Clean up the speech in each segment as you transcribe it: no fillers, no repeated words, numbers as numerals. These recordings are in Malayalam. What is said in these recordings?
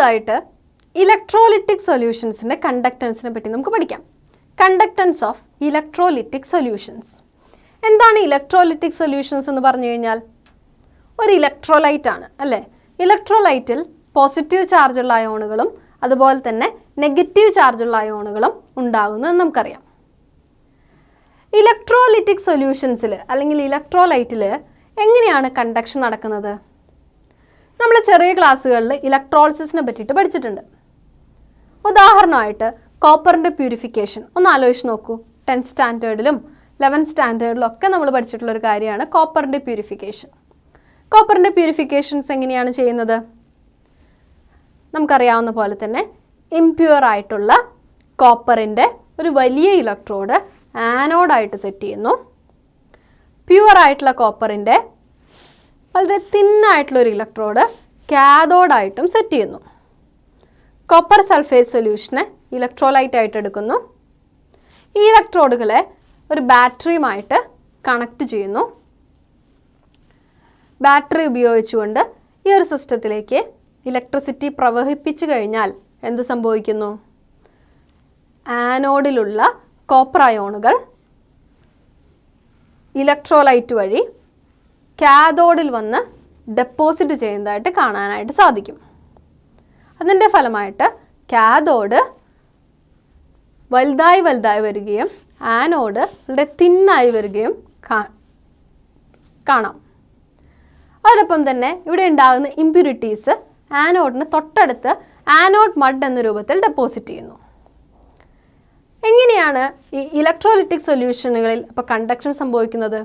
അടുത്തതായിട്ട് ഇലക്ട്രോലിറ്റിക് സൊല്യൂഷൻസിൻ്റെ കണ്ടക്റ്റൻസിനെ പറ്റി നമുക്ക് പഠിക്കാം. Conductance of electrolytic solutions. എന്താണ് ഇലക്ട്രോലിറ്റിക് സൊല്യൂഷൻസ് എന്ന് പറഞ്ഞു കഴിഞ്ഞാൽ ഒരു ഇലക്ട്രോലൈറ്റ് ആണ് അല്ലേ. ഇലക്ട്രോലൈറ്റിൽ പോസിറ്റീവ് ചാർജുള്ള അയോണുകളും അതുപോലെ തന്നെ നെഗറ്റീവ് ചാർജുള്ള അയോണുകളും ഉണ്ടാകുന്നു എന്ന് നമുക്കറിയാം. ഇലക്ട്രോലിറ്റിക് സൊല്യൂഷൻസിൽ അല്ലെങ്കിൽ ഇലക്ട്രോലൈറ്റിൽ എങ്ങനെയാണ് കണ്ടക്ഷൻ നടക്കുന്നത്? നമ്മൾ ചെറിയ ക്ലാസ്സുകളിൽ ഇലക്ട്രോളിസിസിനെ പറ്റിയിട്ട് പഠിച്ചിട്ടുണ്ട്. ഉദാഹരണമായിട്ട് കോപ്പറിൻ്റെ പ്യൂരിഫിക്കേഷൻ ഒന്ന് ആലോചിച്ച് നോക്കൂ. 10th സ്റ്റാൻഡേർഡിലും 11th സ്റ്റാൻഡേർഡിലും ഒക്കെ നമ്മൾ പഠിച്ചിട്ടുള്ളൊരു കാര്യമാണ് കോപ്പറിൻ്റെ പ്യൂരിഫിക്കേഷൻ. കോപ്പറിൻ്റെ പ്യൂരിഫിക്കേഷൻസ് എങ്ങനെയാണ് ചെയ്യുന്നത്? നമുക്കറിയാവുന്ന പോലെ തന്നെ ഇംപ്യൂർ ആയിട്ടുള്ള കോപ്പറിൻ്റെ ഒരു വലിയ ഇലക്ട്രോഡ് ആനോഡായിട്ട് സെറ്റ് ചെയ്യുന്നു. പ്യുവർ ആയിട്ടുള്ള കോപ്പറിൻ്റെ വളരെ തിന്നായിട്ടുള്ളൊരു ഇലക്ട്രോഡ് കാഥോഡായിട്ടും സെറ്റ് ചെയ്യുന്നു. കോപ്പർ സൾഫേറ്റ് സൊല്യൂഷനെ ഇലക്ട്രോലൈറ്റ് ആയിട്ട് എടുക്കുന്നു. ഈ ഇലക്ട്രോഡുകളെ ഒരു ബാറ്ററിയുമായിട്ട് കണക്ട് ചെയ്യുന്നു. ബാറ്ററി ഉപയോഗിച്ചുകൊണ്ട് ഈ ഒരു സിസ്റ്റത്തിലേക്ക് ഇലക്ട്രിസിറ്റി പ്രവഹിപ്പിച്ചു കഴിഞ്ഞാൽ എന്ത് സംഭവിക്കുന്നു? ആനോഡിലുള്ള കോപ്പർ അയോണുകൾ ഇലക്ട്രോലൈറ്റ് വഴി കാഥോഡിൽ വന്ന് ഡെപ്പോസിറ്റ് ചെയ്യുന്നതായിട്ട് കാണാനായിട്ട് സാധിക്കും. അതിൻ്റെ ഫലമായിട്ട് കാഥോഡ് വലുതായി വരികയും ആനോഡ് വളരെ തിന്നായി വരികയും കാണാം. അതോടൊപ്പം തന്നെ ഇവിടെ ഉണ്ടാകുന്ന ഇമ്പ്യൂരിറ്റീസ് ആനോഡിന് തൊട്ടടുത്ത് ആനോഡ് മഡ് എന്ന രൂപത്തിൽ ഡെപ്പോസിറ്റ് ചെയ്യുന്നു. എങ്ങനെയാണ് ഈ ഇലക്ട്രോലിറ്റിക് സൊല്യൂഷനുകളിൽ അപ്പോൾ കണ്ടക്ഷൻ സംഭവിക്കുന്നത്?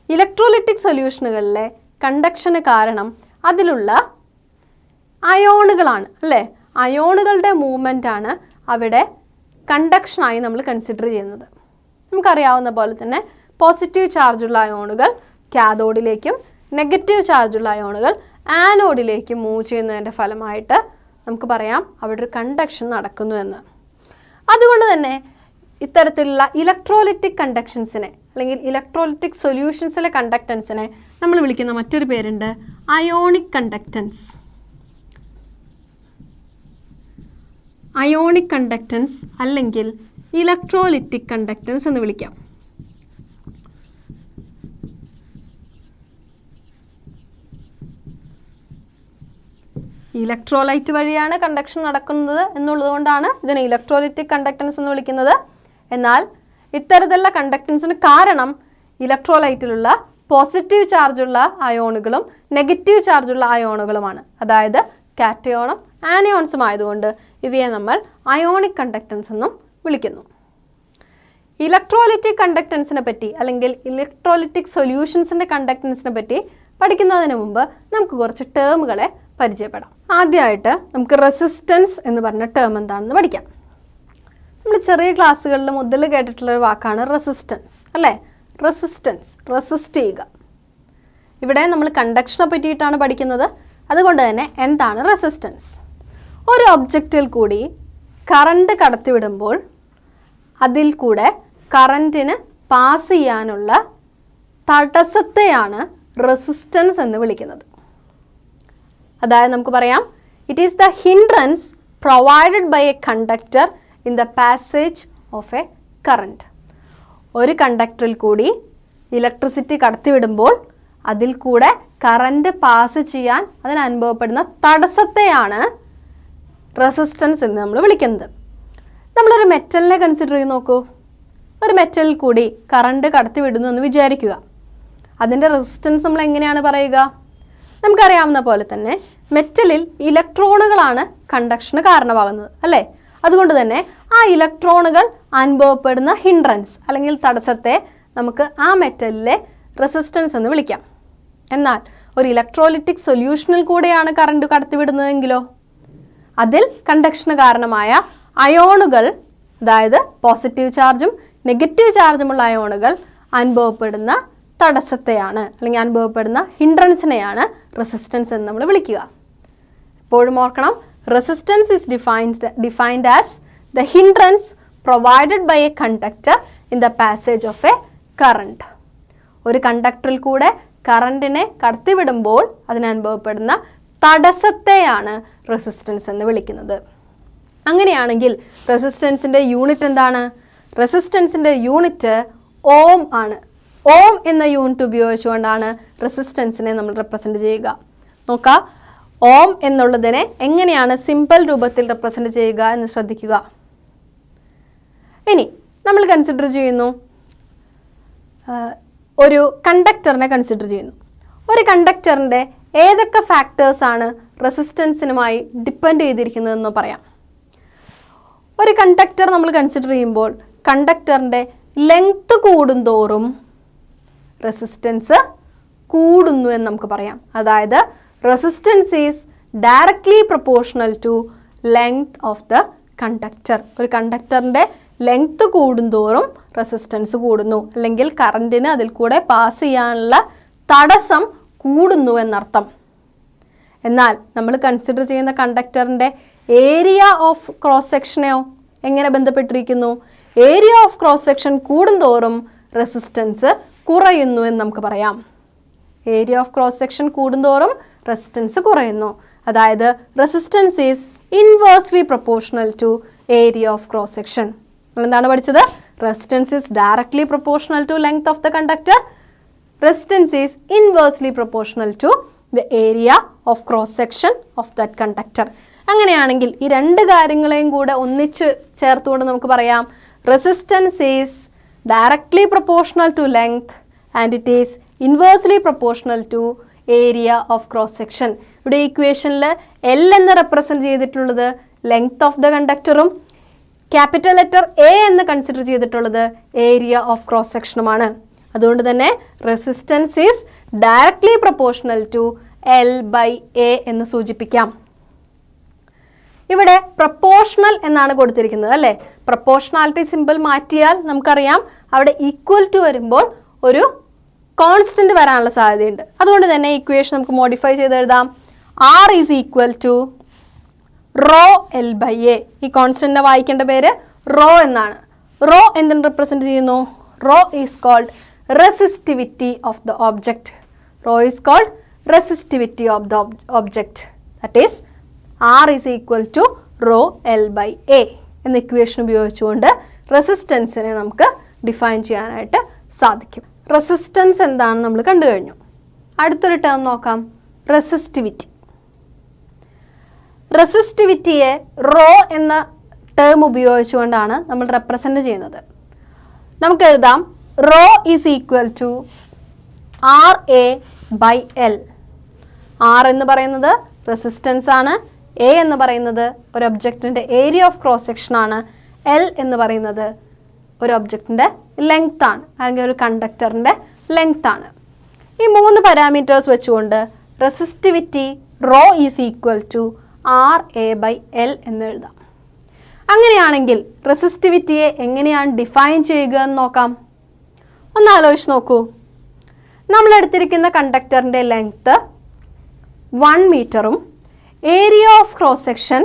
ഇലക്ട്രോലിറ്റിക് സൊല്യൂഷനുകളിലെ കണ്ടക്ഷന് കാരണം അതിലുള്ള അയോണുകളാണ് അല്ലേ. അയോണുകളുടെ മൂവ്മെൻ്റാണ് അവിടെ കണ്ടക്ഷനായി നമ്മൾ കൺസിഡർ ചെയ്യുന്നത്. നമുക്കറിയാവുന്ന പോലെ തന്നെ പോസിറ്റീവ് ചാർജുള്ള അയോണുകൾ കാഥോഡിലേക്കും നെഗറ്റീവ് ചാർജുള്ള അയോണുകൾ ആനോഡിലേക്കും മൂവ് ചെയ്യുന്നതിൻ്റെ ഫലമായിട്ട് നമുക്ക് പറയാം അവിടെ ഒരു കണ്ടക്ഷൻ നടക്കുന്നു എന്ന്. അതുകൊണ്ട് തന്നെ ഇത്തരത്തിലുള്ള ഇലക്ട്രോലിറ്റിക് കണ്ടക്ഷൻസിനെ അല്ലെങ്കിൽ ഇലക്ട്രോലിറ്റിക് സൊല്യൂഷൻസിലെ കണ്ടക്റ്റൻസിനെ നമ്മൾ വിളിക്കുന്ന മറ്റൊരു പേരുണ്ട് അയോണിക് കണ്ടക്റ്റൻസ്. അയോണിക് കണ്ടക്റ്റൻസ് അല്ലെങ്കിൽ ഇലക്ട്രോലിറ്റിക് കണ്ടക്റ്റൻസ് എന്ന് വിളിക്കാം. ഇലക്ട്രോലൈറ്റ് വഴിയാണ് കണ്ടക്ഷൻ നടക്കുന്നത് എന്നുള്ളതുകൊണ്ടാണ് ഇതിനെ ഇലക്ട്രോലിറ്റിക് കണ്ടക്റ്റൻസ് എന്ന് വിളിക്കുന്നത്. എന്നാൽ ഇത്തരത്തിലുള്ള കണ്ടക്റ്റൻസിന് കാരണം ഇലക്ട്രോലൈറ്റിലുള്ള പോസിറ്റീവ് ചാർജുള്ള അയോണുകളും നെഗറ്റീവ് ചാർജുള്ള അയോണുകളുമാണ്. അതായത് കാറ്റയോണും ആനയോൺസും ആയതുകൊണ്ട് ഇവയെ നമ്മൾ അയോണിക് കണ്ടക്റ്റൻസ് എന്നും വിളിക്കുന്നു. ഇലക്ട്രോലിറ്റിക് കണ്ടക്റ്റൻസിനെ പറ്റി അല്ലെങ്കിൽ ഇലക്ട്രോലിറ്റിക് സൊല്യൂഷൻസിൻ്റെ കണ്ടക്റ്റൻസിനെ പറ്റി പഠിക്കുന്നതിന് മുമ്പ് നമുക്ക് കുറച്ച് ടേമുകളെ പരിചയപ്പെടാം. ആദ്യമായിട്ട് നമുക്ക് റെസിസ്റ്റൻസ് എന്ന് പറഞ്ഞ ടേം എന്താണെന്ന് പഠിക്കാം. നമ്മൾ ചെറിയ ക്ലാസ്സുകളിൽ മുതൽ കേട്ടിട്ടുള്ളൊരു വാക്കാണ് റെസിസ്റ്റൻസ് അല്ലേ. റെസിസ്റ്റൻസ്, റെസിസ്റ്റ് ചെയ്യുക. ഇവിടെ നമ്മൾ കണ്ടക്ഷനെ പറ്റിയിട്ടാണ് പഠിക്കുന്നത്. അതുകൊണ്ട് തന്നെ എന്താണ് റെസിസ്റ്റൻസ്? ഒരു ഒബ്ജക്റ്റിൽ കൂടി കറണ്ട് കടത്തിവിടുമ്പോൾ അതിൽ കൂടെ കറൻറ്റിന് പാസ് ചെയ്യാനുള്ള തടസ്സത്തെയാണ് റെസിസ്റ്റൻസ് എന്ന് വിളിക്കുന്നത്. അതായത് നമുക്ക് പറയാം it is the hindrance provided by a conductor in the passage of a current. ഒരു കണ്ടക്ടറിൽ കൂടി ഇലക്ട്രിസിറ്റി കടത്തിവിടുമ്പോൾ അതിൽ കൂടെ കറണ്ട് പാസ് ചെയ്യാൻ അതിനനുഭവപ്പെടുന്ന തടസ്സത്തെയാണ് റെസിസ്റ്റൻസ് എന്ന് നമ്മൾ വിളിക്കുന്നത്. നമ്മളൊരു മെറ്റലിനെ കൺസിഡർ ചെയ്ത് നോക്കൂ. ഒരു മെറ്റലിൽ കൂടി കറണ്ട് കടത്തിവിടുന്നു എന്ന് വിചാരിക്കുക. അതിൻ്റെ റെസിസ്റ്റൻസ് നമ്മൾ എങ്ങനെയാണ് പറയുക? നമുക്കറിയാവുന്ന പോലെ തന്നെ മെറ്റലിൽ ഇലക്ട്രോണുകളാണ് കണ്ടക്ഷന് കാരണമാകുന്നത് അല്ലേ. അതുകൊണ്ട് തന്നെ ആ ഇലക്ട്രോണുകൾ അനുഭവപ്പെടുന്ന ഹിൻഡ്രൻസ് അല്ലെങ്കിൽ തടസ്സത്തെ നമുക്ക് ആ മെറ്റലിലെ റെസിസ്റ്റൻസ് എന്ന് വിളിക്കാം. എന്നാൽ ഒരു ഇലക്ട്രോലിറ്റിക് സൊല്യൂഷനിൽ കൂടെയാണ് കറണ്ട് കടത്തിവിടുന്നതെങ്കിലോ അതിൽ കണ്ടക്ഷന് കാരണമായ അയോണുകൾ, അതായത് പോസിറ്റീവ് ചാർജും നെഗറ്റീവ് ചാർജുമുള്ള അയോണുകൾ അനുഭവപ്പെടുന്ന തടസ്സത്തെയാണ് അല്ലെങ്കിൽ അനുഭവപ്പെടുന്ന ഹിൻഡ്രൻസിനെയാണ് റെസിസ്റ്റൻസ് എന്ന് നമ്മൾ വിളിക്കുക. എപ്പോഴും ഓർക്കണം, resistance is defined as the hindrance provided by a conductor in the passage of a current. ഒരു കണ്ടക്ടറിൽ കൂടെ കറണ്ടിനെ കടത്തിവിടുമ്പോൾ അതിനനുഭവപ്പെടുന്ന തടസ്സത്തെയാണ് റെസിസ്റ്റൻസ് എന്ന് വിളിക്കുന്നത്. അങ്ങനെയാണെങ്കിൽ റെസിസ്റ്റൻസിൻ്റെ യൂണിറ്റ് എന്താണ്? റെസിസ്റ്റൻസിൻ്റെ യൂണിറ്റ് ഓം ആണ്. ഓം എന്ന യൂണിറ്റ് ഉപയോഗിച്ചുകൊണ്ടാണ് റെസിസ്റ്റൻസിനെ നമ്മൾ റെപ്രസെൻറ്റ് ചെയ്യുക. നോക്കാം, ഓം എന്നുള്ളതിനെ എങ്ങനെയാണ് സിമ്പിൾ രൂപത്തിൽ റെപ്രസെൻറ്റ് ചെയ്യുക എന്ന് ശ്രദ്ധിക്കുക. ഇനി നമ്മൾ കൺസിഡർ ചെയ്യുന്നു, ഒരു കണ്ടക്ടറിനെ കൺസിഡർ ചെയ്യുന്നു. ഒരു കണ്ടക്ടറിൻ്റെ ഏതൊക്കെ ഫാക്ടേഴ്സാണ് റെസിസ്റ്റൻസിനുമായി ഡിപ്പെൻഡ് ചെയ്തിരിക്കുന്നതെന്ന് പറയാം. ഒരു കണ്ടക്ടർ നമ്മൾ കൺസിഡർ ചെയ്യുമ്പോൾ കണ്ടക്ടറിൻ്റെ ലെങ്ത് കൂടുന്തോറും റെസിസ്റ്റൻസ് കൂടുന്നു എന്ന് നമുക്ക് പറയാം. അതായത് resistance is directly proportional to length of the conductor. ഒരു കണ്ടക്ടറിൻ്റെ ലെങ്ത് കൂടുന്തോറും റെസിസ്റ്റൻസ് കൂടുന്നു, അല്ലെങ്കിൽ കറണ്ടിന് അതിൽ കൂടെ പാസ് ചെയ്യാനുള്ള തടസ്സം കൂടുന്നു എന്നർത്ഥം. എന്നാൽ നമ്മൾ കൺസിഡർ ചെയ്യുന്ന കണ്ടക്ടറിൻ്റെ ഏരിയ ഓഫ് ക്രോസ് സെക്ഷനെയോ എങ്ങനെ ബന്ധപ്പെട്ടിരിക്കുന്നു? ഏരിയ ഓഫ് ക്രോസ് സെക്ഷൻ കൂടുന്തോറും റെസിസ്റ്റൻസ് കുറയുന്നു എന്ന് നമുക്ക് പറയാം. ഏരിയ ഓഫ് ക്രോസ് സെക്ഷൻ കൂടുന്തോറും റെസിസ്റ്റൻസ് കുറയുന്നു. അതായത് resistance is inversely proportional to area of cross section. എന്താണ് പഠിച്ചത്? Resistance is directly proportional to length of the conductor. Resistance is inversely proportional to the area of cross section of that conductor. അങ്ങനെയാണെങ്കിൽ ഈ രണ്ട് കാര്യങ്ങളെയും കൂടെ ഒന്നിച്ച് ചേർത്തുകൊണ്ട് നമുക്ക് പറയാം, resistance is directly proportional to length and it is inversely proportional to area of cross section. ഇവിടെ ഇക്വേഷനിൽ എൽ എന്ന് റെപ്രസെൻറ്റ് ചെയ്തിട്ടുള്ളത് ലെങ്ത് ഓഫ് ദ കണ്ടക്ടറും ക്യാപിറ്റൽ ലെറ്റർ എ എന്ന് കൺസിഡർ ചെയ്തിട്ടുള്ളത് ഏരിയ ഓഫ് ക്രോസ് സെക്ഷനുമാണ്. അതുകൊണ്ട് തന്നെ resistance is directly proportional to L by A എന്ന് സൂചിപ്പിക്കാം. ഇവിടെ പ്രൊപ്പോർഷണൽ എന്നാണ് കൊടുത്തിരിക്കുന്നത് അല്ലേ? പ്രൊപ്പോർഷണാലിറ്റി സിമ്പിൾ മാറ്റിയാൽ നമുക്കറിയാം അവിടെ ഈക്വൽ ടു വരുമ്പോൾ ഒരു കോൺസ്റ്റന്റ് വരാനുള്ള സാധ്യതയുണ്ട്. അതുകൊണ്ട് തന്നെ ഇക്വേഷൻ നമുക്ക് മോഡിഫൈ ചെയ്ത് എഴുതാം. R is equal to rho L by A. ഈ കോൺസ്റ്റന്റിനെ വായിക്കേണ്ട പേര് റോ എന്നാണ്. റോ എന്തിനെ റെപ്രസെൻറ്റ് ചെയ്യുന്നു? Rho is called resistivity of the object. Rho is called resistivity of the object. That is R is equal to rho L by A എന്ന ഇക്വേഷൻ ഉപയോഗിച്ചുകൊണ്ട് റെസിസ്റ്റൻസിനെ നമുക്ക് ഡിഫൈൻ ചെയ്യാനായിട്ട് സാധിക്കും. റെസിസ്റ്റൻസ് എന്താണെന്ന് നമ്മൾ കണ്ടു കഴിഞ്ഞു. അടുത്തൊരു ടേം നോക്കാം, റെസിസ്റ്റിവിറ്റി. റെസിസ്റ്റിവിറ്റിയെ റോ എന്ന ടേം ഉപയോഗിച്ചുകൊണ്ടാണ് നമ്മൾ റെപ്രസെൻറ്റ് ചെയ്യുന്നത്. നമുക്ക് എഴുതാം rho is equal to R A by L. R എന്ന് പറയുന്നത് റെസിസ്റ്റൻസ് ആണ്, എ എന്ന് പറയുന്നത് ഒരു ഒബ്ജക്റ്റിൻ്റെ ഏരിയ ഓഫ് ക്രോസ് സെക്ഷൻ ആണ്, എൽ എന്ന് പറയുന്നത് ഒരു ഒബ്ജക്റ്റിൻ്റെ ലെങ്ത് ആണ്, അല്ലെങ്കിൽ ഒരു കണ്ടക്ടറിൻ്റെ ലെങ്ത് ആണ്. ഈ മൂന്ന് പാരാമീറ്റേഴ്സ് വെച്ചുകൊണ്ട് resistivity rho is equal to R A by L എന്ന് എഴുതാം. അങ്ങനെയാണെങ്കിൽ റെസിസ്റ്റിവിറ്റിയെ എങ്ങനെയാണ് ഡിഫൈൻ ചെയ്യുക എന്ന് നോക്കാം. ഒന്ന് ആലോചിച്ച് നോക്കൂ. നമ്മൾ എടുത്തിരിക്കുന്ന കണ്ടക്ടറിൻ്റെ ലെങ്ത്ത് 1 മീറ്ററും area of cross section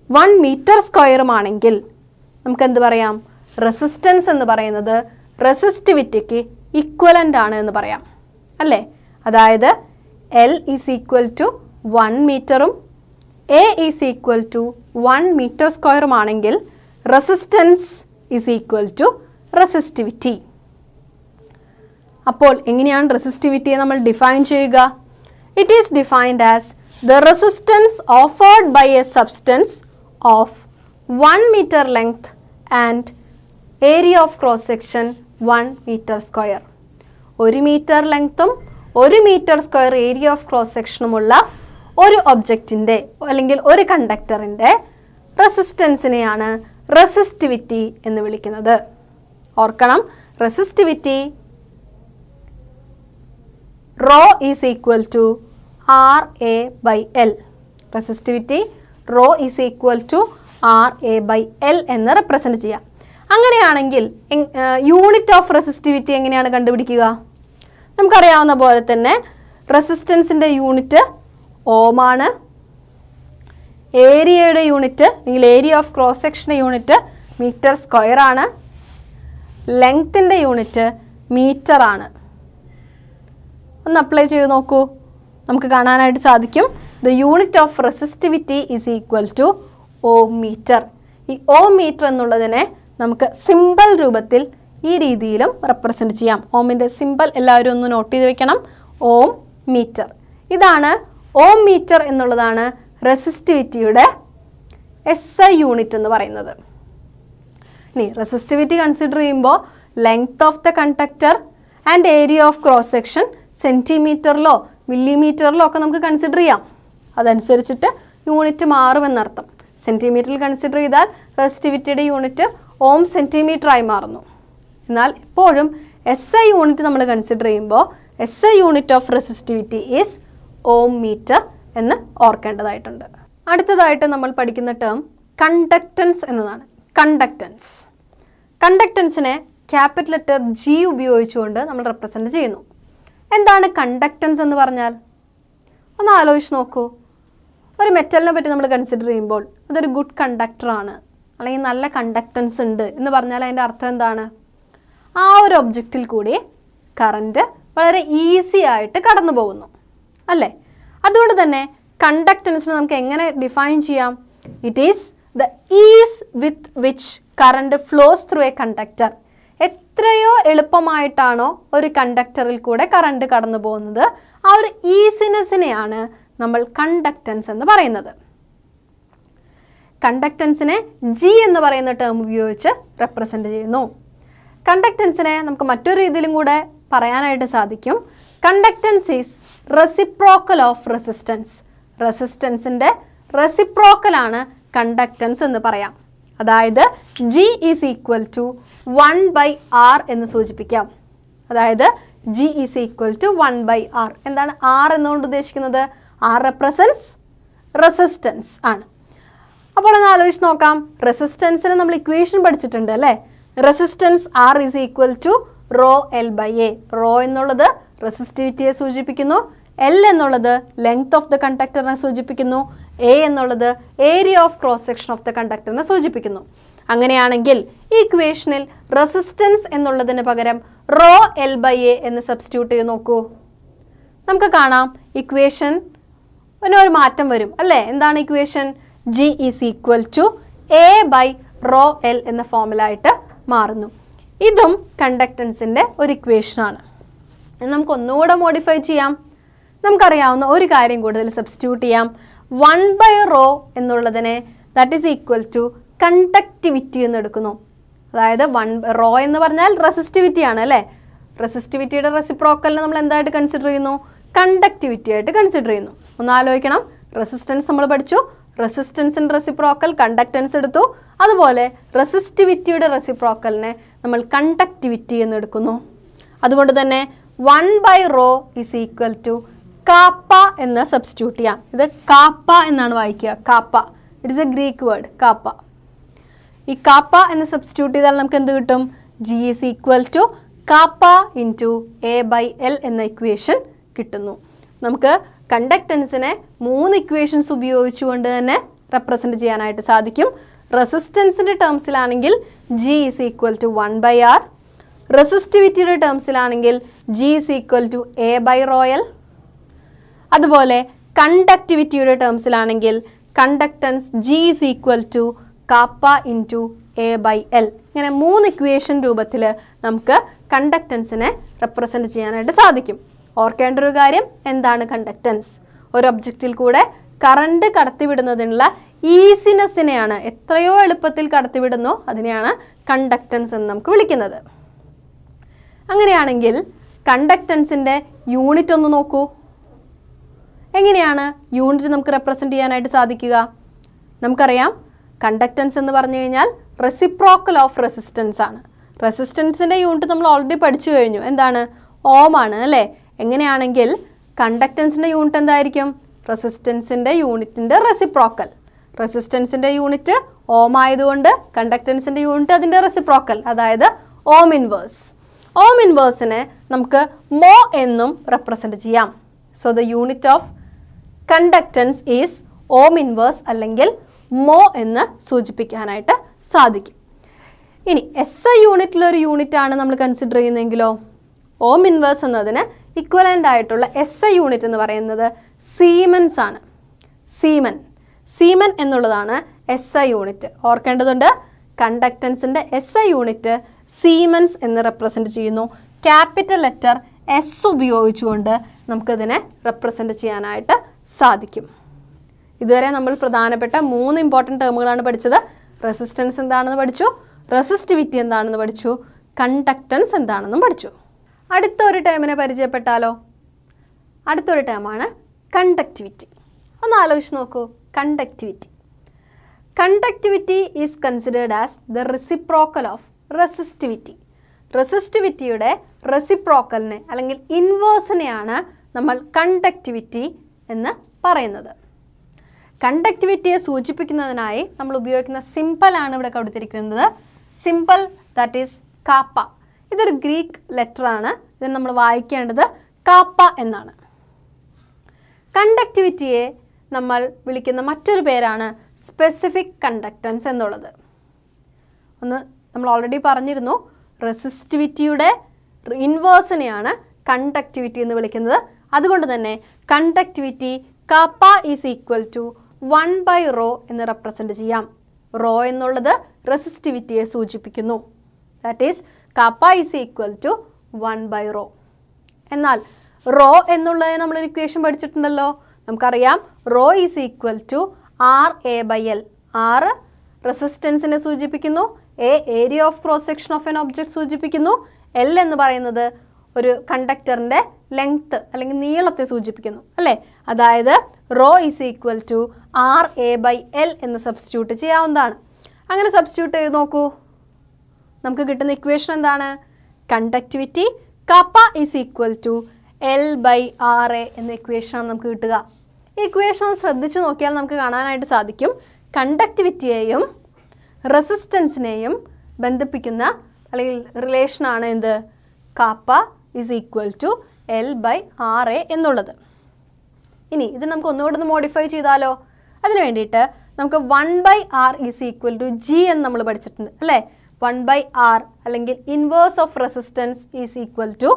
1 metre സ്ക്വയറുമാണെങ്കിൽ നമുക്ക് എന്ത് പറയാം? റെസിസ്റ്റൻസ് എന്ന് പറയുന്നത് റെസിസ്റ്റിവിറ്റിക്ക് ഇക്വലൻ്റ് ആണ് എന്ന് പറയാം അല്ലേ? അതായത് എൽ ഈസ് ഈക്വൽ ടു 1 മീറ്ററും A is equal to 1 metre സ്ക്വയറുമാണെങ്കിൽ resistance is equal to resistivity. അപ്പോൾ എങ്ങനെയാണ് റെസിസ്റ്റിവിറ്റിയെ നമ്മൾ ഡിഫൈൻ ചെയ്യുക? It is defined as the resistance offered by a substance of 1 meter length and area of cross section 1 meter square. 1 metre ലെങ്ത്തും 1 metre square area of cross സെക്ഷനുമുള്ള ഒരു ഒബ്ജക്റ്റിൻ്റെ അല്ലെങ്കിൽ ഒരു കണ്ടക്ടറിൻ്റെ റെസിസ്റ്റൻസിനെയാണ് റെസിസ്റ്റിവിറ്റി എന്ന് വിളിക്കുന്നത്. ഓർക്കണം, resistivity rho is equal to R A by L. Resistivity rho is equal to R A by L എന്ന് റെപ്രസെൻറ്റ് ചെയ്യാം. അങ്ങനെയാണെങ്കിൽ യൂണിറ്റ് ഓഫ് റെസിസ്റ്റിവിറ്റി എങ്ങനെയാണ് കണ്ടുപിടിക്കുക? നമുക്കറിയാവുന്ന പോലെ തന്നെ റെസിസ്റ്റൻസിൻ്റെ യൂണിറ്റ് ഓമാണ്, ഏരിയയുടെ യൂണിറ്റ് അല്ലെങ്കിൽ ഏരിയ ഓഫ് ക്രോസ് സെക്ഷൻ്റെ യൂണിറ്റ് മീറ്റർ സ്ക്വയർ ആണ്, ലെങ്ത്തിൻ്റെ യൂണിറ്റ് മീറ്റർ ആണ്. ഒന്ന് അപ്ലൈ ചെയ്ത് നോക്കൂ. നമുക്ക് കാണാനായിട്ട് സാധിക്കും the unit of resistivity is equal to ohm metre. ഈ ഓം മീറ്റർ എന്നുള്ളതിനെ നമുക്ക് സിമ്പിൾ രൂപത്തിൽ ഈ രീതിയിലും റെപ്രസെൻറ്റ് ചെയ്യാം. ഓമിൻ്റെ സിമ്പിൾ എല്ലാവരും ഒന്ന് നോട്ട് ചെയ്ത് വെക്കണം. ഓം മീറ്റർ. ഇതാണ് ഓം മീറ്റർ എന്നുള്ളതാണ് റെസിസ്റ്റിവിറ്റിയുടെ SI യൂണിറ്റ് എന്ന് പറയുന്നത്. ഇനി റെസിസ്റ്റിവിറ്റി കൺസിഡർ ചെയ്യുമ്പോൾ length of the conductor and area of cross section സെൻറ്റിമീറ്ററിലോ മില്ലിമീറ്ററിലോ ഒക്കെ നമുക്ക് കൺസിഡർ ചെയ്യാം. അതനുസരിച്ചിട്ട് യൂണിറ്റ് മാറുമെന്നർത്ഥം. സെൻറ്റിമീറ്ററിൽ കൺസിഡർ ചെയ്താൽ റെസിസ്റ്റിവിറ്റിയുടെ യൂണിറ്റ് ഓം സെൻറ്റിമീറ്ററായി മാറുന്നു. എന്നാൽ എപ്പോഴും SI യൂണിറ്റ് നമ്മൾ കൺസിഡർ ചെയ്യുമ്പോൾ SI unit of resistivity is ohm metre എന്ന് ഓർക്കേണ്ടതായിട്ടുണ്ട്. അടുത്തതായിട്ട് നമ്മൾ പഠിക്കുന്ന ടേം കണ്ടക്റ്റൻസ് എന്നതാണ്. കണ്ടക്റ്റൻസ്. കണ്ടക്റ്റൻസിനെ ക്യാപിറ്റൽ ലെറ്റർ G ഉപയോഗിച്ചുകൊണ്ട് നമ്മൾ റെപ്രസെൻറ്റ് ചെയ്യുന്നു. എന്താണ് കണ്ടക്റ്റൻസ് എന്ന് പറഞ്ഞാൽ? ഒന്ന് ആലോചിച്ച് നോക്കൂ. ഒരു മെറ്റലിനെ പറ്റി നമ്മൾ കൺസിഡർ ചെയ്യുമ്പോൾ അതൊരു ഗുഡ് കണ്ടക്ടറാണ്, അല്ലെങ്കിൽ നല്ല കണ്ടക്റ്റൻസ് ഉണ്ട് എന്ന് പറഞ്ഞാൽ അതിൻ്റെ അർത്ഥം എന്താണ്? ആ ഒരു ഒബ്ജക്റ്റിൽ കൂടി കറണ്ട് വളരെ ഈസി ആയിട്ട് കടന്നു പോകുന്നു അല്ലേ? അതുകൊണ്ട് തന്നെ കണ്ടക്റ്റൻസിനെ നമുക്ക് എങ്ങനെ ഡിഫൈൻ ചെയ്യാം? It is the ease with which current flows through a conductor. എത്രയോ എളുപ്പമായിട്ടാണോ ഒരു കണ്ടക്ടറിൽ കൂടെ കറണ്ട് കടന്നു പോകുന്നത്, ആ ഒരു ഈസിനെസ്സിനെയാണ് നമ്മൾ കണ്ടക്റ്റൻസ് എന്ന് പറയുന്നത്. കണ്ടക്റ്റൻസിനെ G എന്ന് പറയുന്ന ടേം ഉപയോഗിച്ച് റെപ്രസെൻറ്റ് ചെയ്യുന്നു. കണ്ടക്റ്റൻസിനെ നമുക്ക് മറ്റൊരു രീതിയിലും കൂടെ പറയാനായിട്ട് സാധിക്കും. Conductance is reciprocal of resistance. റെസിസ്റ്റൻസിൻ്റെ റെസിപ്രോക്കലാണ് കണ്ടക്റ്റൻസ് എന്ന് പറയാം. അതായത് G is equal to 1/R എന്ന് സൂചിപ്പിക്കാം. അതായത് G is equal to 1/R. എന്താണ് R എന്നുകൊണ്ട് ഉദ്ദേശിക്കുന്നത്? R റെപ്രസെൻസ് റെസിസ്റ്റൻസ് ആണ്. അപ്പോൾ ഒന്ന് ആലോചിച്ച് നോക്കാം. റെസിസ്റ്റൻസിന് നമ്മൾ ഇക്വേഷൻ പഠിച്ചിട്ടുണ്ട് അല്ലേ? Resistance R is equal to rho L/A. Rho എന്നുള്ളത് റെസിസ്റ്റിവിറ്റിയെ സൂചിപ്പിക്കുന്നു, L എന്നുള്ളത് ലെങ്ത് ഓഫ് ദ കണ്ടക്ടറിനെ സൂചിപ്പിക്കുന്നു, A എന്നുള്ളത് area of cross section of the കണ്ടക്ടറിനെ സൂചിപ്പിക്കുന്നു. അങ്ങനെയാണെങ്കിൽ ഈ ഇക്വേഷനിൽ റെസിസ്റ്റൻസ് എന്നുള്ളതിന് പകരം റോ L/A എന്ന് സബ്സ്റ്റിറ്റ്യൂട്ട് ചെയ്ത് നോക്കൂ. നമുക്ക് കാണാം ഇക്വേഷൻ ഒരു മാറ്റം വരും അല്ലേ? എന്താണ് equation? G is equal to A/റോ L എന്ന ഫോമിലായിട്ട് മാറുന്നു. ഇതും കണ്ടക്റ്റൻസിൻ്റെ ഒരു ഇക്വേഷനാണ്. നമുക്ക് ഒന്നുകൂടെ മോഡിഫൈ ചെയ്യാം. നമുക്കറിയാവുന്ന ഒരു കാര്യം കൂടുതൽ സബ്സ്റ്റിറ്റ്യൂട്ട് ചെയ്യാം. 1/റോ എന്നുള്ളതിനെ that is equal to conductivity എന്ന് എടുക്കുന്നു. അതായത് റോ എന്ന് പറഞ്ഞാൽ റെസിസ്റ്റിവിറ്റി ആണ് അല്ലേ? റെസിസ്റ്റിവിറ്റിയുടെ റെസിപ്രോക്കലിനെ നമ്മൾ എന്തായിട്ട് കൺസിഡർ ചെയ്യുന്നു? കണ്ടക്ടിവിറ്റി ആയിട്ട് കൺസിഡർ ചെയ്യുന്നു. ഒന്ന് ആലോചിക്കണം. റെസിസ്റ്റൻസ് നമ്മൾ പഠിച്ചു, റെസിസ്റ്റൻസിൻ്റെ റെസിപ്രോക്കൽ കണ്ടക്റ്റൻസ് എടുത്തു. അതുപോലെ റെസിസ്റ്റിവിറ്റിയുടെ റെസിപ്രോക്കലിനെ നമ്മൾ കണ്ടക്ടിവിറ്റി എന്ന് എടുക്കുന്നു. അതുകൊണ്ട് തന്നെ 1/റോ ഈസ് ഈക്വൽ ടു കാപ്പ എന്ന് സബ്സ്റ്റിറ്റ്യൂട്ട് ചെയ്യാം. ഇത് കാപ്പ എന്നാണ് വായിക്കുക. Kappa, it is a Greek word kappa. ഈ കാപ്പ എന്ന് സബ്സ്റ്റിറ്റ്യൂട്ട് ചെയ്താൽ നമുക്ക് എന്ത് കിട്ടും? G is equal to kappa into A/L എന്ന ഇക്വേഷൻ കിട്ടുന്നു. നമുക്ക് കണ്ടക്റ്റൻസിനെ 3 ഇക്വേഷൻസ് ഉപയോഗിച്ചുകൊണ്ട് തന്നെ റെപ്രസെൻറ്റ് ചെയ്യാനായിട്ട് സാധിക്കും. റെസിസ്റ്റൻസിൻ്റെ ടേംസിലാണെങ്കിൽ G is equal to 1/R. റെസിസ്റ്റിവിറ്റിയുടെ ടേംസിലാണെങ്കിൽ G ഈസ് ഈക്വൽ ടു A/റോ L. അതുപോലെ കണ്ടക്ടിവിറ്റിയുടെ ടേംസിലാണെങ്കിൽ conductance G is equal to kappa into A/L. ഇങ്ങനെ 3 ഇക്വേഷൻ രൂപത്തിൽ നമുക്ക് കണ്ടക്റ്റൻസിനെ റെപ്രസെൻറ്റ് ചെയ്യാനായിട്ട് സാധിക്കും. ഓർക്കേണ്ട ഒരു കാര്യം, എന്താണ് കണ്ടക്റ്റൻസ്? ഒരു ഒബ്ജക്റ്റിൽ കൂടെ കറണ്ട് കടത്തിവിടുന്നതിനുള്ള ഈസിനെസ്സിനെയാണ്, എത്രയോ എളുപ്പത്തിൽ കടത്തിവിടുന്നു അതിനെയാണ് കണ്ടക്റ്റൻസ് എന്ന് നമുക്ക് വിളിക്കുന്നത്. അങ്ങനെയാണെങ്കിൽ കണ്ടക്റ്റൻസിൻ്റെ യൂണിറ്റ് ഒന്ന് നോക്കൂ. എങ്ങനെയാണ് യൂണിറ്റ് നമുക്ക് റെപ്രസെൻറ്റ് ചെയ്യാനായിട്ട് സാധിക്കുക? നമുക്കറിയാം കണ്ടക്റ്റൻസ് എന്ന് പറഞ്ഞു കഴിഞ്ഞാൽ റെസിപ്രോക്കൽ ഓഫ് റെസിസ്റ്റൻസ് ആണ്. റെസിസ്റ്റൻസിൻ്റെ യൂണിറ്റ് നമ്മൾ ഓൾറെഡി പഠിച്ചു കഴിഞ്ഞു. എന്താണ്? ഓം ആണ് അല്ലേ? എങ്ങനെയാണെങ്കിൽ കണ്ടക്റ്റൻസിൻ്റെ യൂണിറ്റ് എന്തായിരിക്കും? റെസിസ്റ്റൻസിൻ്റെ യൂണിറ്റിൻ്റെ റെസിപ്രോക്കൽ. റെസിസ്റ്റൻസിൻ്റെ യൂണിറ്റ് ഓം ആയതുകൊണ്ട് കണ്ടക്റ്റൻസിൻ്റെ യൂണിറ്റ് അതിൻ്റെ റെസിപ്രോക്കൽ, അതായത് ഓം ഇൻവേഴ്സ്. ഓം ഇൻവേഴ്സിനെ നമുക്ക് മോ എന്നും റെപ്രസെൻറ്റ് ചെയ്യാം. So the unit of conductance is Om inverse അല്ലെങ്കിൽ മോ എന്ന് സൂചിപ്പിക്കാനായിട്ട് സാധിക്കും. ഇനി SI യൂണിറ്റിലൊരു യൂണിറ്റാണ് നമ്മൾ കൺസിഡർ ചെയ്യുന്നതെങ്കിലോ ഓം ഇൻവേഴ്സ് എന്നതിന് ഇക്വലൻ്റ് ആയിട്ടുള്ള SI യൂണിറ്റ് എന്ന് പറയുന്നത് സീമൻസ് ആണ്. സീമൻ എന്നുള്ളതാണ് SI യൂണിറ്റ്. ഓർക്കേണ്ടതുണ്ട്, കണ്ടക്റ്റൻസിൻ്റെ SI യൂണിറ്റ് സീമൻസ് എന്ന് റെപ്രസെൻറ്റ് ചെയ്യുന്നു. ക്യാപിറ്റൽ ലെറ്റർ S ഉപയോഗിച്ചുകൊണ്ട് നമുക്കിതിനെ റെപ്രസെൻറ്റ് ചെയ്യാനായിട്ട് സാധിക്കും. ഇതുവരെ നമ്മൾ പ്രധാനപ്പെട്ട 3 ഇമ്പോർട്ടൻറ്റ് ടേമുകളാണ് പഠിച്ചത്. റെസിസ്റ്റൻസ് എന്താണെന്ന് പഠിച്ചു, റെസിസ്റ്റിവിറ്റി എന്താണെന്ന് പഠിച്ചു, കണ്ടക്റ്റൻസ് എന്താണെന്നും പഠിച്ചു. അടുത്തൊരു ടേമിനെ പരിചയപ്പെട്ടാലോ? അടുത്തൊരു ടേമാണ് കണ്ടക്ടിവിറ്റി. ഒന്ന് ആലോചിച്ച് നോക്കൂ. Conductivity is considered as the reciprocal of resistivity. റെസിസ്റ്റിവിറ്റിയുടെ റെസിപ്രോക്കലിനെ അല്ലെങ്കിൽ ഇൻവേഴ്സിനെയാണ് നമ്മൾ കണ്ടക്ടിവിറ്റി എന്ന് പറയുന്നത്. കണ്ടക്ടിവിറ്റിയെ സൂചിപ്പിക്കുന്നതിനായി നമ്മൾ ഉപയോഗിക്കുന്ന സിമ്പിളാണ് ഇവിടെ കൊടുത്തിരിക്കുന്നത്. Simple, that is kappa. ഇതൊരു ഗ്രീക്ക് ലെറ്ററാണ്. ഇത് നമ്മൾ വായിക്കേണ്ടത് കാപ്പ എന്നാണ്. കണ്ടക്ടിവിറ്റിയെ നമ്മൾ വിളിക്കുന്ന മറ്റൊരു പേരാണ് സ്പെസിഫിക് കണ്ടക്റ്റൻസ് എന്നുള്ളത്. നമ്മൾ ഓൾറെഡി പറഞ്ഞിരുന്നു, റെസിസ്റ്റിവിറ്റിയുടെ ഇൻവേഴ്സിനെയാണ് കണ്ടക്ടിവിറ്റി എന്ന് വിളിക്കുന്നത്. അതുകൊണ്ട് തന്നെ conductivity kappa is equal to 1/ρ എന്ന് റെപ്രസെൻറ്റ് ചെയ്യാം. റോ എന്നുള്ളത് റെസിസ്റ്റിവിറ്റിയെ സൂചിപ്പിക്കുന്നു. That is kappa is equal to 1/ρ. എന്നാൽ റോ എന്നുള്ളത് നമ്മളൊരു ഇക്വേഷൻ പഠിച്ചിട്ടുണ്ടല്ലോ. നമുക്കറിയാം rho is equal to RA/L. R റെസിസ്റ്റൻസിനെ സൂചിപ്പിക്കുന്നു, A area of cross section of an object സൂചിപ്പിക്കുന്നു, L എന്ന് പറയുന്നത് ഒരു കണ്ടക്ടറിൻ്റെ ലെങ്ത്ത് അല്ലെങ്കിൽ നീളത്തെ സൂചിപ്പിക്കുന്നു അല്ലേ. അതായത് raw is equal to RA/L എന്ന് സബ്സ്റ്റിറ്റ്യൂട്ട് ചെയ്യാവുന്നതാണ്. അങ്ങനെ സബ്സ്റ്റിറ്റ്യൂട്ട് ചെയ്ത് നോക്കൂ. നമുക്ക് കിട്ടുന്ന ഇക്വേഷൻ എന്താണ്? കണ്ടക്ടിവിറ്റി കപ്പ ഈസ് ഈക്വൽ ടു L/RA എന്ന ഇക്വേഷനാണ് നമുക്ക് കിട്ടുക. ഈ ഇക്വേഷൻ ശ്രദ്ധിച്ച് നോക്കിയാൽ നമുക്ക് കാണാനായിട്ട് സാധിക്കും, കണ്ടക്ടിവിറ്റിയെയും റെസിസ്റ്റൻസിനെയും ബന്ധിപ്പിക്കുന്ന അല്ലെങ്കിൽ റിലേഷനാണ് എന്ത്? KAAPA is equal to L/RA എന്നുള്ളത്. ഇനി ഇത് നമുക്ക് ഒന്നുകൂടെ ഒന്ന് മോഡിഫൈ ചെയ്താലോ? അതിന് വേണ്ടിയിട്ട് നമുക്ക് 1/R is equal to G എന്ന് നമ്മൾ പഠിച്ചിട്ടുണ്ട് അല്ലേ. 1/R അല്ലെങ്കിൽ inverse of resistance is equal to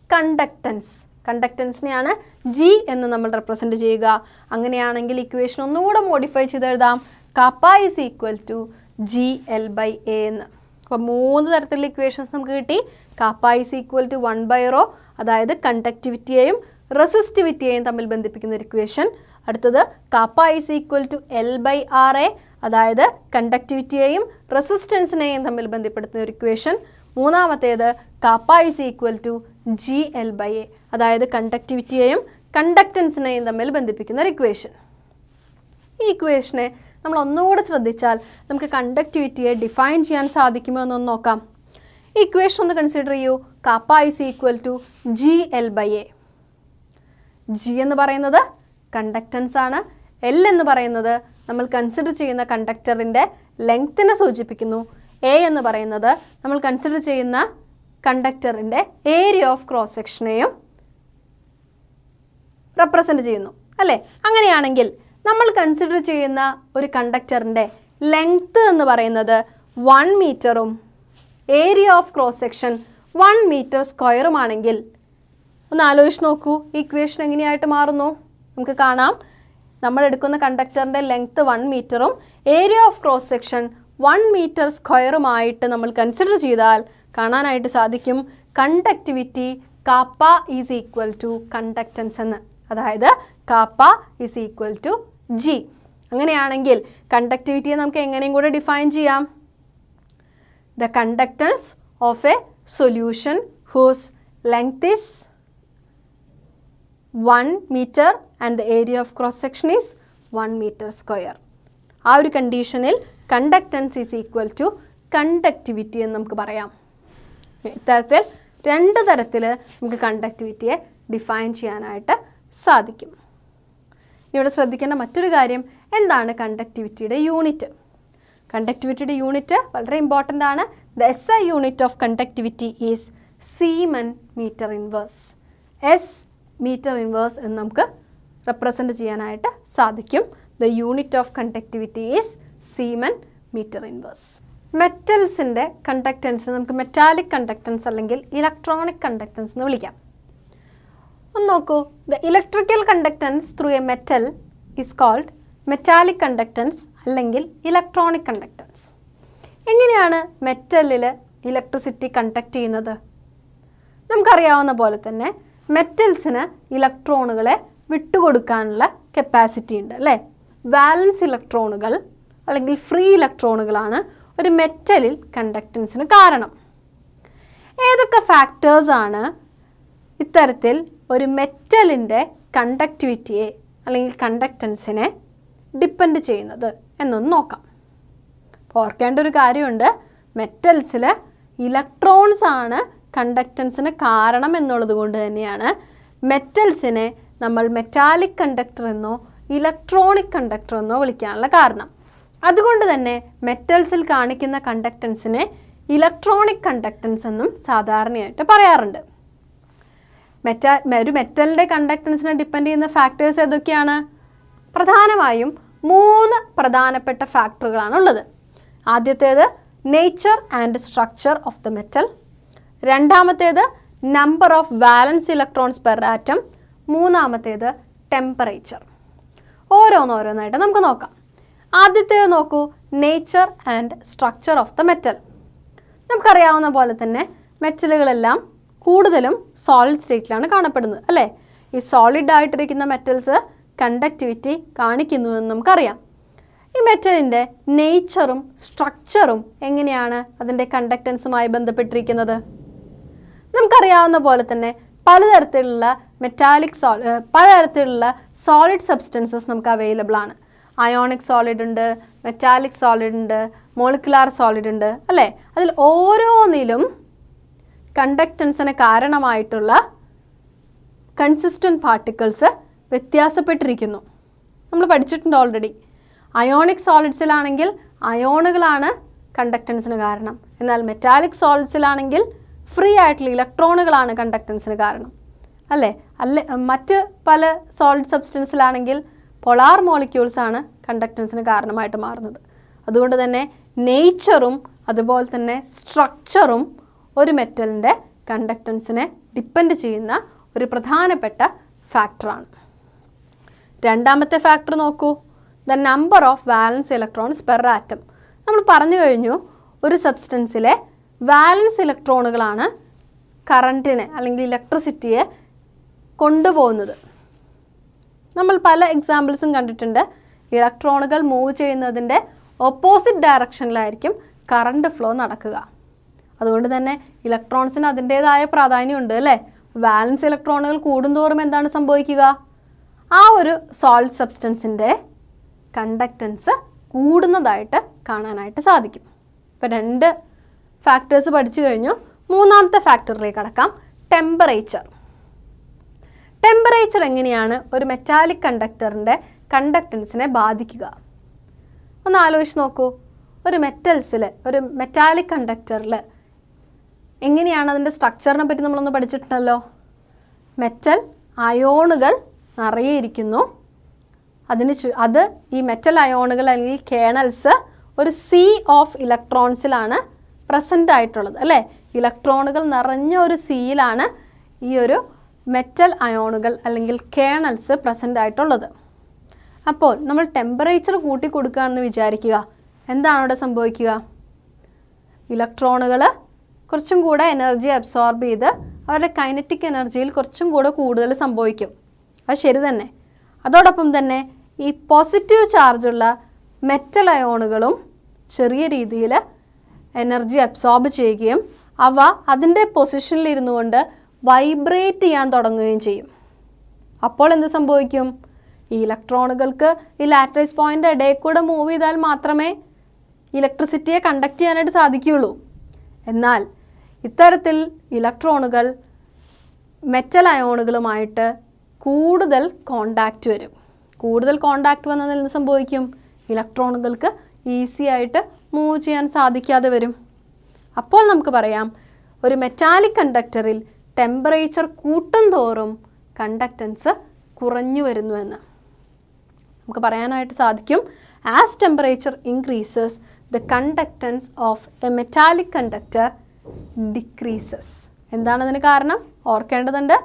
conductance. കണ്ടക്റ്റൻസിനെയാണ് G എന്ന് നമ്മൾ റെപ്രസെൻറ്റ് ചെയ്യുക. അങ്ങനെയാണെങ്കിൽ ഇക്വേഷൻ ഒന്നുകൂടെ മോഡിഫൈ ചെയ്ത് എഴുതാം. KAAPA is equal to GL/A എന്ന്. അപ്പോൾ 3 തരത്തിലുള്ള ഇക്വേഷൻസ് നമുക്ക് കിട്ടി. കാപ്പ ഈസ് ഈക്വൽ ടു 1/ρ, അതായത് കണ്ടക്ടിവിറ്റിയെയും റെസിസ്റ്റിവിറ്റിയെയും തമ്മിൽ ബന്ധിപ്പിക്കുന്ന ഒരു ഇക്വേഷൻ. അടുത്തത് KAAPA is equal to L/RA, അതായത് കണ്ടക്ടിവിറ്റിയെയും റെസിസ്റ്റൻസിനെയും തമ്മിൽ ബന്ധപ്പെടുത്തുന്ന ഒരു ഇക്വേഷൻ. മൂന്നാമത്തേത് KAAPA is equal to GL/A, അതായത് കണ്ടക്ടിവിറ്റിയെയും കണ്ടക്റ്റൻസിനെയും തമ്മിൽ ബന്ധിപ്പിക്കുന്ന ഒരു ഇക്വേഷൻ. ഈ ഇക്വേഷനെ നമ്മൾ ഒന്നുകൂടെ ശ്രദ്ധിച്ചാൽ നമുക്ക് കണ്ടക്ടിവിറ്റിയെ ഡിഫൈൻ ചെയ്യാൻ സാധിക്കുമോ എന്നൊന്ന് നോക്കാം. ഈ ഇക്വേഷൻ ഒന്ന് കൺസിഡർ ചെയ്യൂ. Kappa is equal to GL/A. G എന്ന് പറയുന്നത് കണ്ടക്റ്റൻസ് ആണ്. L എന്ന് പറയുന്നത് നമ്മൾ കൺസിഡർ ചെയ്യുന്ന കണ്ടക്ടറിൻ്റെ ലെങ്ത്തിനെ സൂചിപ്പിക്കുന്നു. A എന്ന് പറയുന്നത് നമ്മൾ കൺസിഡർ ചെയ്യുന്ന കണ്ടക്ടറിൻ്റെ ഏരിയ ഓഫ് ക്രോസ് സെക്ഷനെയും റെപ്രസെൻറ്റ് ചെയ്യുന്നു അല്ലേ. അങ്ങനെയാണെങ്കിൽ നമ്മൾ കൺസിഡർ ചെയ്യുന്ന ഒരു കണ്ടക്ടറിൻ്റെ ലെങ്ത്ത് എന്ന് പറയുന്നത് 1 മീറ്ററും area of cross section 1 metre സ്ക്വയറുമാണെങ്കിൽ ഒന്ന് ആലോചിച്ച് നോക്കൂ, ഈ ഇക്വേഷൻ എങ്ങനെയായിട്ട് മാറുന്നു? നമുക്ക് കാണാം, നമ്മൾ എടുക്കുന്ന കണ്ടക്ടറിൻ്റെ ലെങ്ത്ത് 1 മീറ്ററും area of cross section 1 metre സ്ക്വയറുമായിട്ട് നമ്മൾ കൺസിഡർ ചെയ്താൽ കാണാനായിട്ട് സാധിക്കും conductivity kappa is equal to conductance എന്ന്. അതായത് kappa is equal to G. അങ്ങനെയാണെങ്കിൽ കണ്ടക്ടിവിറ്റിയെ നമുക്ക് എങ്ങനെയും കൂടെ ഡിഫൈൻ ചെയ്യാം. The conductance of a solution whose length is 1 meter and the area of cross section is 1 meter square. ആ ഒരു കണ്ടീഷനിൽ conductance is equal to conductivity എന്ന് നമുക്ക് പറയാം. ഇത്തരത്തിൽ 2 തരത്തിൽ നമുക്ക് കണ്ടക്ടിവിറ്റിയെ ഡിഫൈൻ ചെയ്യാനായിട്ട് സാധിക്കും. ഇവിടെ ശ്രദ്ധിക്കേണ്ട മറ്റൊരു കാര്യം, എന്താണ് കണ്ടക്ടിവിറ്റിയുടെ യൂണിറ്റ്? കണ്ടക്ടിവിറ്റിയുടെ യൂണിറ്റ് വളരെ ഇമ്പോർട്ടൻ്റ് ആണ്. The SI unit of conductivity is siemens metre inverse. S metre inverse എന്ന് നമുക്ക് റെപ്രസെൻറ്റ് ചെയ്യാനായിട്ട് സാധിക്കും. The unit of conductivity is siemens metre inverse. മെറ്റൽസിൻ്റെ കണ്ടക്റ്റൻസിന് നമുക്ക് മെറ്റാലിക് കണ്ടക്റ്റൻസ് അല്ലെങ്കിൽ ഇലക്ട്രോണിക് കണ്ടക്റ്റൻസ് എന്ന് വിളിക്കാം. നോക്കൂ, the electrical conductance through a metal is called metallic conductance അല്ലെങ്കിൽ ഇലക്ട്രോണിക് കണ്ടക്ടൻസ്. എങ്ങനെയാണ് മെറ്റലിൽ ഇലക്ട്രിസിറ്റി കണ്ടക്ട് ചെയ്യുന്നത്? നമുക്കറിയാവുന്ന പോലെ തന്നെ മെറ്റൽസിന് ഇലക്ട്രോണുകളെ വിട്ടുകൊടുക്കാനുള്ള കപ്പാസിറ്റി ഉണ്ട് അല്ലേ? വാലൻസ് ഇലക്ട്രോണുകൾ അല്ലെങ്കിൽ ഫ്രീ ഇലക്ട്രോണുകളാണ് ഒരു മെറ്റലിൽ കണ്ടക്ടൻസിന് കാരണം. ഏതൊക്കെ ഫാക്ടേഴ്സാണ് ഇത്തരത്തിൽ ഒരു മെറ്റലിൻ്റെ കണ്ടക്ടിവിറ്റിയെ അല്ലെങ്കിൽ കണ്ടക്ടൻസിനെ ഡിപ്പെൻഡ് ചെയ്യുന്നത് എന്നൊന്ന് നോക്കാം. ഓർക്കേണ്ട ഒരു കാര്യമുണ്ട്, മെറ്റൽസിൽ ഇലക്ട്രോൺസ് ആണ് കണ്ടക്ടൻസിന് കാരണം എന്നുള്ളത് കൊണ്ട് തന്നെയാണ് മെറ്റൽസിനെ നമ്മൾ മെറ്റാലിക് കണ്ടക്ടർ എന്നോ ഇലക്ട്രോണിക് കണ്ടക്ടർ എന്നോ വിളിക്കാനുള്ള കാരണം. അതുകൊണ്ട് തന്നെ മെറ്റൽസിൽ കാണിക്കുന്ന കണ്ടക്ടൻസിനെ ഇലക്ട്രോണിക് കണ്ടക്ടൻസ് എന്നും സാധാരണയായിട്ട് പറയാറുണ്ട്. ഒരു മെറ്റലിൻ്റെ കണ്ടക്ടൻസിനെ ഡിപ്പെൻഡ് ചെയ്യുന്ന ഫാക്ടേഴ്സ് ഏതൊക്കെയാണ്? പ്രധാനമായും 3 പ്രധാനപ്പെട്ട ഫാക്ടറുകളാണുള്ളത്. ആദ്യത്തേത് nature and structure of the metal, രണ്ടാമത്തേത് number of valence electrons per atom, മൂന്നാമത്തേത് ടെമ്പറേച്ചർ. ഓരോന്നായിട്ട് നമുക്ക് നോക്കാം. ആദ്യത്തേത് നോക്കൂ, nature and structure of the metal. നമുക്കറിയാവുന്ന പോലെ തന്നെ മെറ്റലുകളെല്ലാം കൂടുതലും സോളിഡ് സ്റ്റേറ്റിലാണ് കാണപ്പെടുന്നത് അല്ലേ? ഈ സോളിഡ് ആയിട്ടിരിക്കുന്ന മെറ്റൽസ് കണ്ടക്ടിവിറ്റി കാണിക്കുന്നു എന്ന് നമുക്കറിയാം. ഈ മെറ്റലിൻ്റെ നേച്ചറും സ്ട്രക്ചറും എങ്ങനെയാണ് അതിൻ്റെ കണ്ടക്ടൻസുമായി ബന്ധപ്പെട്ടിരിക്കുന്നത്? നമുക്കറിയാവുന്ന പോലെ തന്നെ പലതരത്തിലുള്ള പലതരത്തിലുള്ള സോളിഡ് സബ്സ്റ്റൻസസ് നമുക്ക് അവൈലബിൾ ആണ്. അയോണിക് സോളിഡ് ഉണ്ട്, മെറ്റാലിക് സോളിഡ് ഉണ്ട്, മോളിക്കുലാർ സോളിഡ് ഉണ്ട് അല്ലേ? അതിൽ ഓരോന്നിലും കണ്ടക്ടൻസിന് കാരണമായിട്ടുള്ള കൺസിസ്റ്റൻറ്റ് പാർട്ടിക്കിൾസ് വ്യത്യാസപ്പെട്ടിരിക്കുന്നു. നമ്മൾ പഠിച്ചിട്ടുണ്ട് ഓൾറെഡി. അയോണിക് സോളിഡ്സിലാണെങ്കിൽ അയോണുകളാണ് കണ്ടക്ടൻസിന് കാരണം, എന്നാൽ മെറ്റാലിക് സോളിഡ്സിലാണെങ്കിൽ ഫ്രീ ആയിട്ടുള്ള ഇലക്ട്രോണുകളാണ് കണ്ടക്ടൻസിന് കാരണം അല്ലേ? മറ്റ് പല സോളിഡ് സബ്സ്റ്റൻസിലാണെങ്കിൽ പൊളാർ മോളിക്യൂൾസ് ആണ് കണ്ടക്ടൻസിന് കാരണമായിട്ട് മാറുന്നത്. അതുകൊണ്ട് തന്നെ നേച്ചറും അതുപോലെ തന്നെ സ്ട്രക്ചറും ഒരു മെറ്റലിൻ്റെ കണ്ടക്ടൻസിനെ ഡിപ്പെൻഡ് ചെയ്യുന്ന ഒരു പ്രധാനപ്പെട്ട ഫാക്ടറാണ്. രണ്ടാമത്തെ ഫാക്ടർ നോക്കൂ, the number of valence electrons per atom. നമ്മൾ പറഞ്ഞു കഴിഞ്ഞു, ഒരു സബ്സ്റ്റൻസിലെ വാലൻസ് ഇലക്ട്രോണുകളാണ് കറണ്ടിനെ അല്ലെങ്കിൽ ഇലക്ട്രിസിറ്റിയെ കൊണ്ടുപോകുന്നത്. നമ്മൾ പല എക്സാമ്പിൾസും കണ്ടിട്ടുണ്ട്. ഇലക്ട്രോണുകൾ മൂവ് ചെയ്യുന്നതിൻ്റെ ഓപ്പോസിറ്റ് ഡയറക്ഷനിലായിരിക്കും കറണ്ട് ഫ്ലോ നടക്കുക. അതുകൊണ്ട് തന്നെ ഇലക്ട്രോൺസിന് അതിൻ്റേതായ പ്രാധാന്യമുണ്ട് അല്ലേ? വാലൻസ് ഇലക്ട്രോണുകൾ കൂടുന്തോറും എന്താണ് സംഭവിക്കുക? ആ ഒരു സോളിഡ് സബ്സ്റ്റൻസിൻ്റെ കണ്ടക്ടൻസ് കൂടുന്നതായിട്ട് കാണാനായിട്ട് സാധിക്കും. ഇപ്പോൾ 2 ഫാക്ടേഴ്സ് പഠിച്ചു കഴിഞ്ഞു. മൂന്നാമത്തെ ഫാക്ടറിലേക്ക് കടക്കാം, ടെമ്പറേച്ചർ. ടെമ്പറേച്ചർ എങ്ങനെയാണ് ഒരു മെറ്റാലിക് കണ്ടക്ടറിൻ്റെ കണ്ടക്ടൻസിനെ ബാധിക്കുക? ഒന്ന് ആലോചിച്ച് നോക്കൂ. ഒരു മെറ്റാലിക് കണ്ടക്ടറിൽ എങ്ങനെയാണ് അതിൻ്റെ സ്ട്രക്ചറിനെ പറ്റി നമ്മളൊന്ന് പഠിച്ചിട്ടുണ്ടല്ലോ. മെറ്റൽ അയോണുകൾ നിറയെ ഇരിക്കുന്നു. അത് ഈ മെറ്റൽ അയോണുകൾ അല്ലെങ്കിൽ കേണൽസ് ഒരു സീ ഓഫ് ഇലക്ട്രോൺസിലാണ് പ്രസൻ്റ് ആയിട്ടുള്ളത് അല്ലേ? ഇലക്ട്രോണുകൾ നിറഞ്ഞ ഒരു സീയിലാണ് ഈ ഒരു മെറ്റൽ അയോണുകൾ അല്ലെങ്കിൽ കേണൽസ് പ്രസൻ്റ് ആയിട്ടുള്ളത്. അപ്പോൾ നമ്മൾ ടെമ്പറേച്ചർ കൂട്ടി കൊടുക്കുകയാണെന്ന് വിചാരിക്കുക. എന്താണ് അവിടെ സംഭവിക്കുക? ഇലക്ട്രോണുകൾ കുറച്ചും കൂടെ എനർജി അബ്സോർബ് ചെയ്ത് അവരുടെ കൈനറ്റിക് എനർജിയിൽ കുറച്ചും കൂടെ കൂടുതൽ സംഭവിക്കും. അത് ശരി തന്നെ. അതോടൊപ്പം തന്നെ ഈ പോസിറ്റീവ് ചാർജുള്ള മെറ്റൽ അയോണുകളും ചെറിയ രീതിയിൽ എനർജി അബ്സോർബ് ചെയ്യുകയും അവ അതിൻ്റെ പൊസിഷനിൽ ഇരുന്നു കൊണ്ട് വൈബ്രേറ്റ് ചെയ്യാൻ തുടങ്ങുകയും ചെയ്യും. അപ്പോൾ എന്ത് സംഭവിക്കും? ഈ ഇലക്ട്രോണുകൾക്ക് ഈ ലാറ്ററൈസ് പോയിൻ്റ് ഇടയിൽ കൂടെ മൂവ് ചെയ്താൽ മാത്രമേ ഇലക്ട്രിസിറ്റിയെ കണ്ടക്ട് ചെയ്യാനായിട്ട് സാധിക്കുകയുള്ളൂ. എന്നാൽ ഇത്തരത്തിൽ ഇലക്ട്രോണുകൾ മെറ്റൽ അയോണുകളുമായിട്ട് കൂടുതൽ കോണ്ടാക്റ്റ് വരും. കൂടുതൽ കോണ്ടാക്റ്റ് വന്നതിൽ എന്ത് സംഭവിക്കും? ഇലക്ട്രോണുകൾക്ക് ഈസി ആയിട്ട് മൂവ് ചെയ്യാൻ സാധിക്കാതെ വരും. അപ്പോൾ നമുക്ക് പറയാം, ഒരു മെറ്റാലിക് കണ്ടക്ടറിൽ ടെമ്പറേച്ചർ കൂട്ടും തോറും കണ്ടക്റ്റൻസ് കുറഞ്ഞു വരുന്നുവെന്ന് നമുക്ക് പറയാനായിട്ട് സാധിക്കും. As temperature increases the conductance of A metallic conductor decreases. എന്താണ് അതിന് കാരണം? ഓർക്കേണ്ടതുണ്ട്.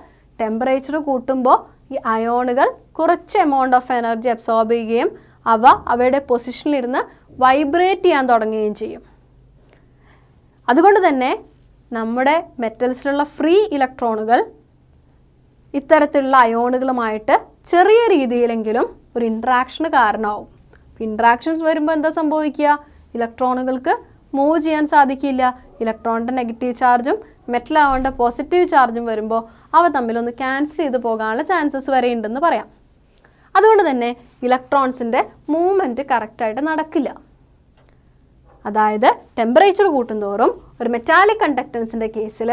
ടെമ്പറേച്ചർ കൂട്ടുമ്പോൾ ഈ അയോണുകൾ കുറച്ച് എമൗണ്ട് ഓഫ് എനർജി അബ്സോർബ് ചെയ്യുകയും അവ അവയുടെ പൊസിഷനിലിരുന്ന് വൈബ്രേറ്റ് ചെയ്യാൻ തുടങ്ങുകയും ചെയ്യും. അതുകൊണ്ട് തന്നെ നമ്മുടെ മെറ്റൽസിലുള്ള ഫ്രീ ഇലക്ട്രോണുകൾ ഇത്തരത്തിലുള്ള അയോണുകളുമായിട്ട് ചെറിയ രീതിയിലെങ്കിലും ഒരു ഇൻട്രാക്ഷന് കാരണമാവും. ഇൻട്രാക്ഷൻസ് വരുമ്പോൾ എന്താ സംഭവിക്കുക? ഇലക്ട്രോണുകൾക്ക് മൂവ് ചെയ്യാൻ സാധിക്കില്ല. ഇലക്ട്രോണിൻ്റെ നെഗറ്റീവ് ചാർജും മെറ്റലാവേണ്ട പോസിറ്റീവ് ചാർജും വരുമ്പോൾ അവ തമ്മിലൊന്ന് ക്യാൻസൽ ചെയ്ത് പോകാനുള്ള ചാൻസസ് വരെ ഉണ്ടെന്ന് പറയാം. അതുകൊണ്ട് തന്നെ ഇലക്ട്രോൺസിൻ്റെ മൂവ്മെൻറ്റ് കറക്റ്റായിട്ട് നടക്കില്ല. അതായത് ടെമ്പറേച്ചർ കൂട്ടുന്തോറും ഒരു മെറ്റാലിക് കണ്ടക്റ്റൻസിൻ്റെ കേസിൽ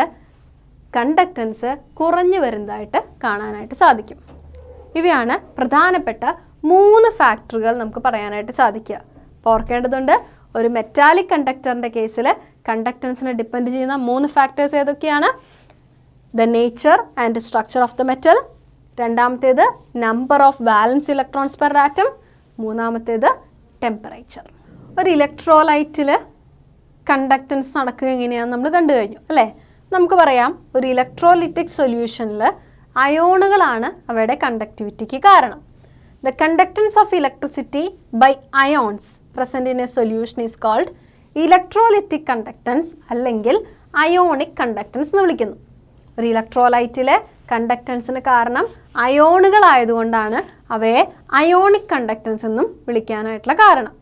കണ്ടക്റ്റൻസ് കുറഞ്ഞു വരുന്നതായിട്ട് കാണാനായിട്ട് സാധിക്കും. ഇവയാണ് പ്രധാനപ്പെട്ട 3 ഫാക്ടറുകൾ നമുക്ക് പറയാനായിട്ട് സാധിക്കുക. അപ്പോൾ ഓർക്കേണ്ടതുണ്ട്, ഒരു മെറ്റാലിക് കണ്ടക്ടറിൻ്റെ കേസിൽ കണ്ടക്റ്റൻസിനെ ഡിപ്പെൻഡ് ചെയ്യുന്ന 3 ഫാക്ടേഴ്സ് ഏതൊക്കെയാണ്? The nature and structure of the metal, രണ്ടാമത്തേത് number of valence electrons per atom, മൂന്നാമത്തേത് ടെമ്പറേച്ചർ. ഒരു ഇലക്ട്രോലൈറ്റിൽ കണ്ടക്റ്റൻസ് നടക്കുക എങ്ങനെയാണെന്ന് നമ്മൾ കണ്ടു കഴിഞ്ഞു അല്ലേ? നമുക്ക് പറയാം, ഒരു ഇലക്ട്രോലിറ്റിക് സൊല്യൂഷനിൽ അയോണുകളാണ് അവയുടെ കണ്ടക്ടിവിറ്റിക്ക് കാരണം. The conductance of electricity by ions present in a solution is called electrolytic conductance അല്ലെങ്കിൽ അയോണിക് കണ്ടക്റ്റൻസ് എന്ന് വിളിക്കുന്നു. ഒരു ഇലക്ട്രോലൈറ്റിലെ കണ്ടക്റ്റൻസിന് കാരണം അയോണുകളായതുകൊണ്ടാണ് അവയെ അയോണിക് കണ്ടക്റ്റൻസ് എന്നും വിളിക്കാനായിട്ടുള്ള കാരണം.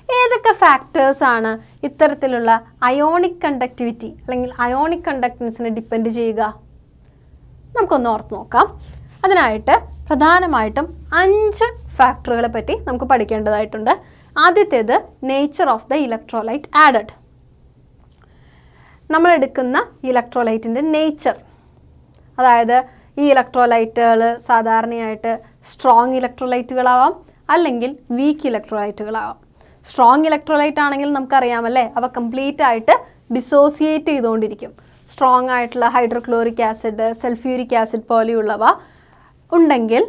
ഏതൊക്കെ ഫാക്ടേഴ്സാണ് ഇത്തരത്തിലുള്ള അയോണിക് കണ്ടക്ടിവിറ്റി അല്ലെങ്കിൽ അയോണിക് കണ്ടക്റ്റൻസിനെ ഡിപ്പെൻഡ് ചെയ്യുക? നമുക്കൊന്ന് ഓർത്ത് നോക്കാം. അതിനായിട്ട് പ്രധാനമായിട്ടും 5 ഫാക്ടറുകളെ പറ്റി നമുക്ക് പഠിക്കേണ്ടതായിട്ടുണ്ട്. ആദ്യത്തേത് nature of the electrolyte added. നമ്മളെടുക്കുന്ന ഇലക്ട്രോലൈറ്റിൻ്റെ നേച്ചർ, അതായത് ഈ ഇലക്ട്രോലൈറ്റുകൾ സാധാരണയായിട്ട് സ്ട്രോങ് ഇലക്ട്രോലൈറ്റുകളാവാം അല്ലെങ്കിൽ വീക്ക് ഇലക്ട്രോലൈറ്റുകളാവാം. സ്ട്രോങ് ഇലക്ട്രോലൈറ്റ് ആണെങ്കിൽ നമുക്കറിയാമല്ലേ, അവ കംപ്ലീറ്റ് ആയിട്ട് ഡിസോസിയേറ്റ് ചെയ്തുകൊണ്ടിരിക്കും. സ്ട്രോങ് ആയിട്ടുള്ള ഹൈഡ്രോക്ലോറിക് ആസിഡ്, സൾഫ്യൂരിക് ആസിഡ് പോലെയുള്ളവ ഉണ്ടെങ്കിൽ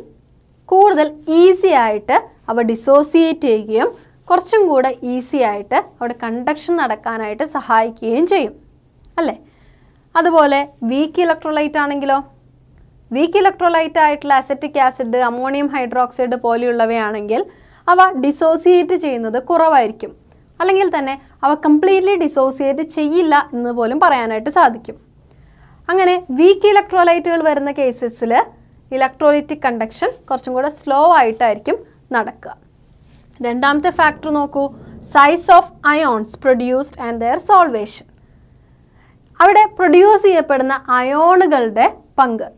കൂടുതൽ ഈസി ആയിട്ട് അവ ഡിസോസിയേറ്റ് ചെയ്യുകയും കുറച്ചും കൂടെ ഈസി ആയിട്ട് അവിടെ കണ്ടക്ഷൻ നടക്കാനായിട്ട് സഹായിക്കുകയും ചെയ്യും അല്ലേ? അതുപോലെ വീക്ക് ഇലക്ട്രോലൈറ്റ് ആണെങ്കിലോ, വീക്ക് ഇലക്ട്രോലൈറ്റ് ആയിട്ടുള്ള അസറ്റിക് ആസിഡ്, അമോണിയം ഹൈഡ്രോക്സൈഡ് പോലെയുള്ളവയാണെങ്കിൽ അവ ഡിസോസിയേറ്റ് ചെയ്യുന്നത് കുറവായിരിക്കും, അല്ലെങ്കിൽ തന്നെ അവ കംപ്ലീറ്റ്ലി ഡിസോസിയേറ്റ് ചെയ്യില്ല എന്ന് പോലും പറയാനായിട്ട് സാധിക്കും. അങ്ങനെ വീക്ക് ഇലക്ട്രോലൈറ്റുകൾ വരുന്ന കേസസിൽ ഇലക്ട്രോലിറ്റിക് കണ്ടക്ഷൻ കുറച്ചും കൂടെ സ്ലോ ആയിട്ടായിരിക്കും നടക്കുക. രണ്ടാമത്തെ ഫാക്ടർ നോക്കൂ, size of ions produced and their solvation. അവിടെ പ്രൊഡ്യൂസ് ചെയ്യപ്പെടുന്ന അയോണുകളുടെ പങ്ക്.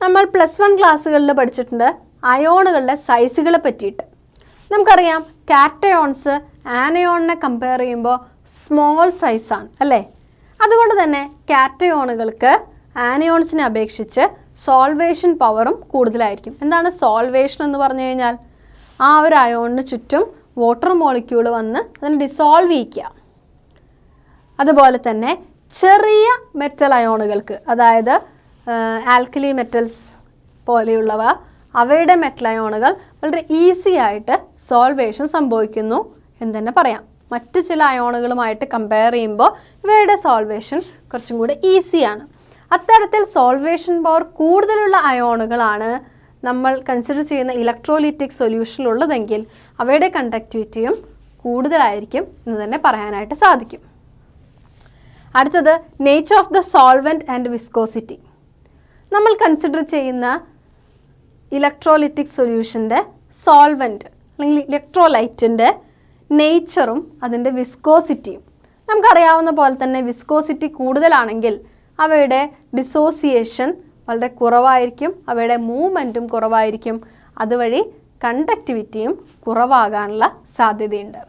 നമ്മൾ +1 ക്ലാസ്സുകളിൽ പഠിച്ചിട്ടുണ്ട് അയോണുകളുടെ സൈസുകളെ പറ്റിയിട്ട്. നമുക്കറിയാം കാറ്റയോൺസ് ആനയോണിനെ കമ്പയർ ചെയ്യുമ്പോൾ സ്മോൾ സൈസാണ് അല്ലേ? അതുകൊണ്ട് തന്നെ കാറ്റയോണുകൾക്ക് ആനയോൺസിനെ അപേക്ഷിച്ച് സോൾവേഷൻ പവറും കൂടുതലായിരിക്കും. എന്താണ് സോൾവേഷൻ എന്ന് പറഞ്ഞു കഴിഞ്ഞാൽ? ആ ഒരു അയോണിന് ചുറ്റും വാട്ടർ മോളിക്യൂൾ വന്ന് അതിനെ ഡിസോൾവ് ചെയ്യിക്കുക. അതുപോലെ തന്നെ ചെറിയ മെറ്റൽ അയോണുകൾക്ക്, അതായത് ആൽക്കലി മെറ്റൽസ് പോലെയുള്ളവ, അവയുടെ മെറ്റൽ അയോണുകൾ വളരെ ഈസി ആയിട്ട് സോൾവേഷൻ സംഭവിക്കുന്നു എന്ന് തന്നെ പറയാം. മറ്റു ചില അയോണുകളുമായിട്ട് കമ്പയർ ചെയ്യുമ്പോൾ ഇവയുടെ സോൾവേഷൻ കുറച്ചും കൂടെ ഈസിയാണ്. അത്തരത്തിൽ സോൾവേഷൻ പവർ കൂടുതലുള്ള അയോണുകളാണ് നമ്മൾ കൺസിഡർ ചെയ്യുന്ന ഇലക്ട്രോലിറ്റിക് സൊല്യൂഷനിലുള്ളതെങ്കിൽ അവയുടെ കണ്ടക്ടിവിറ്റിയും കൂടുതലായിരിക്കും എന്ന് തന്നെ പറയാനായിട്ട് സാധിക്കും. അടുത്തത് nature of the solvent and viscosity. നമ്മൾ കൺസിഡർ ചെയ്യുന്ന ഇലക്ട്രോലിറ്റിക് സൊല്യൂഷൻ്റെ സോൾവെൻറ്റ് അല്ലെങ്കിൽ ഇലക്ട്രോലൈറ്റിൻ്റെ നേച്ചറും അതിൻ്റെ വിസ്കോസിറ്റിയും. നമുക്കറിയാവുന്ന പോലെ തന്നെ വിസ്കോസിറ്റി കൂടുതലാണെങ്കിൽ അവയുടെ ഡിസോസിയേഷൻ വളരെ കുറവായിരിക്കും, അവയുടെ മൂവ്മെൻറ്റും കുറവായിരിക്കും, അതുവഴി കണ്ടക്ടിവിറ്റിയും കുറവാകാനുള്ള സാധ്യതയുണ്ട്.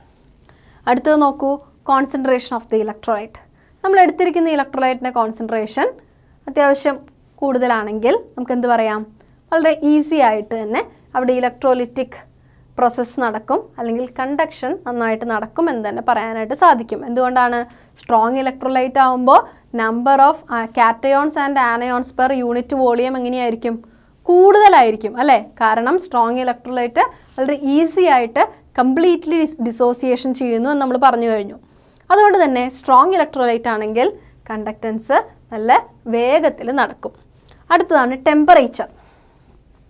അടുത്തത് നോക്കൂ, കോൺസെൻട്രേഷൻ ഓഫ് ദി ഇലക്ട്രോലൈറ്റ്. നമ്മൾ എടുത്തിരിക്കുന്ന ഇലക്ട്രോലൈറ്റിൻ്റെ കോൺസെൻട്രേഷൻ അത്യാവശ്യം കൂടുതലാണെങ്കിൽ നമുക്ക് എന്ത് പറയാം? വളരെ ഈസി ആയിട്ട് തന്നെ അവിടെ ഇലക്ട്രോലിറ്റിക് പ്രോസസ്സ് നടക്കും, അല്ലെങ്കിൽ കണ്ടക്ഷൻ നന്നായിട്ട് നടക്കും എന്ന് തന്നെ പറയാനായിട്ട് സാധിക്കും. എന്തുകൊണ്ടാണ്? സ്ട്രോങ് ഇലക്ട്രോലൈറ്റ് ആകുമ്പോൾ number of cations and anions per unit volume എങ്ങനെയായിരിക്കും? കൂടുതലായിരിക്കും അല്ലേ? കാരണം സ്ട്രോങ് ഇലക്ട്രോലൈറ്റ് വളരെ ഈസി ആയിട്ട് കംപ്ലീറ്റ്ലി ഡിസോസിയേഷൻ ചെയ്യുന്നു എന്ന് നമ്മൾ പറഞ്ഞു കഴിഞ്ഞു. അതുകൊണ്ട് തന്നെ സ്ട്രോങ് ഇലക്ട്രോലൈറ്റ് ആണെങ്കിൽ കണ്ടക്റ്റൻസ് നല്ല വേഗത്തിൽ നടക്കും. അടുത്തതാണ് ടെമ്പറേച്ചർ.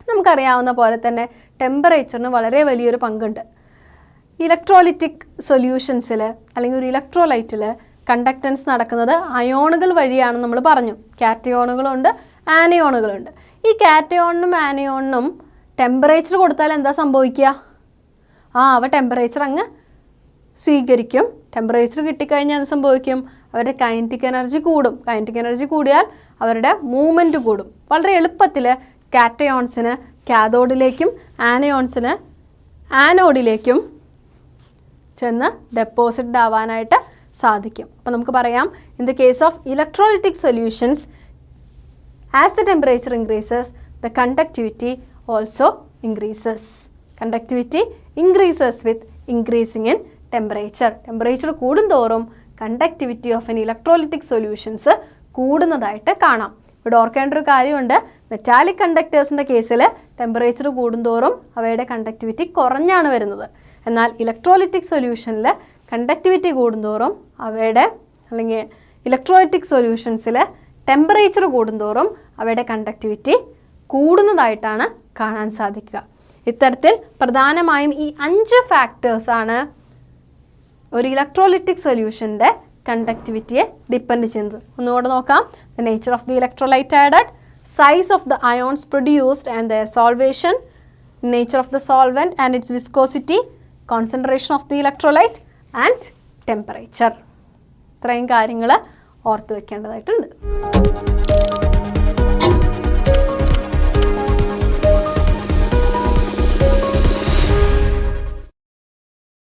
നമുക്കറിയാവുന്ന പോലെ തന്നെ ടെമ്പറേച്ചറിന് വളരെ വലിയൊരു പങ്കുണ്ട്. ഇലക്ട്രോലിറ്റിക് സൊല്യൂഷൻസിൽ അല്ലെങ്കിൽ ഒരു ഇലക്ട്രോലൈറ്റിൽ കണ്ടക്റ്റൻസ് നടക്കുന്നത് അയോണുകൾ വഴിയാണെന്ന് നമ്മൾ പറഞ്ഞു. കാറ്റയോണുകളുണ്ട്, ആനയോണുകളുണ്ട്. ഈ കാറ്റയോണിനും ആനയോണിനും ടെമ്പറേച്ചർ കൊടുത്താൽ എന്താ സംഭവിക്കുക? അവ ടെമ്പറേച്ചർ അങ്ങ് സ്വീകരിക്കും. ടെമ്പറേച്ചർ കിട്ടിക്കഴിഞ്ഞാൽ എന്ത് സംഭവിക്കും? അവരുടെ കൈനറ്റിക് എനർജി കൂടും. കൈനറ്റിക് എനർജി കൂടിയാൽ അവരുടെ മൂവ്മെൻറ്റ് കൂടും. വളരെ എളുപ്പത്തിൽ കാറ്റയോൺസിന് കാഥോഡിലേക്കും ആനയോൺസിന് ആനോഡിലേക്കും ചെന്ന് ഡെപ്പോസിറ്റ് ആവാനായിട്ട് സാധിക്കും. അപ്പോൾ നമുക്ക് പറയാം, in the case of electrolytic solutions, as the temperature increases the conductivity also increases. Conductivity increases with increasing in temperature. Temperature കൂടുന്തോറും conductivity of an electrolytic solutions കൂടുന്നതായിട്ട് കാണാം. ഇവിടെ ഓർക്കേണ്ട ഒരു കാര്യമുണ്ട്, മെറ്റാലിക് കണ്ടക്ടേഴ്സിൻ്റെ കേസിൽ ടെമ്പറേച്ചർ കൂടുന്തോറും അവയുടെ കണ്ടക്ടിവിറ്റി കുറഞ്ഞാണ് വരുന്നത്. എന്നാൽ ഇലക്ട്രോലൈറ്റിക് സൊല്യൂഷനിൽ കണ്ടക്ടിവിറ്റി കൂടുന്തോറും അവയുടെ അല്ലെങ്കിൽ ഇലക്ട്രോലൈറ്റിക് സൊല്യൂഷൻസിൽ ടെമ്പറേച്ചർ കൂടുന്തോറും അവയുടെ കണ്ടക്ടിവിറ്റി കൂടുന്നതായിട്ടാണ് കാണാൻ സാധിക്കുക. ഇത്തരത്തിൽ പ്രധാനമായും ഈ 5 ഫാക്ടേഴ്സാണ് ഒരു ഇലക്ട്രോലൈറ്റിക് സൊല്യൂഷൻ്റെ കണ്ടക്ടിവിറ്റിയെ ഡിപ്പെൻഡ് ചെയ്യുന്നത്. ഒന്നുകൂടെ നോക്കാം. The nature of the electrolyte added, size of the ions produced and their solvation, nature of the solvent and it's viscosity, concentration of the electrolyte and temperature. ഇത്രയും കാര്യങ്ങൾ ഓർത്ത് വെക്കേണ്ടതായിട്ടുണ്ട്.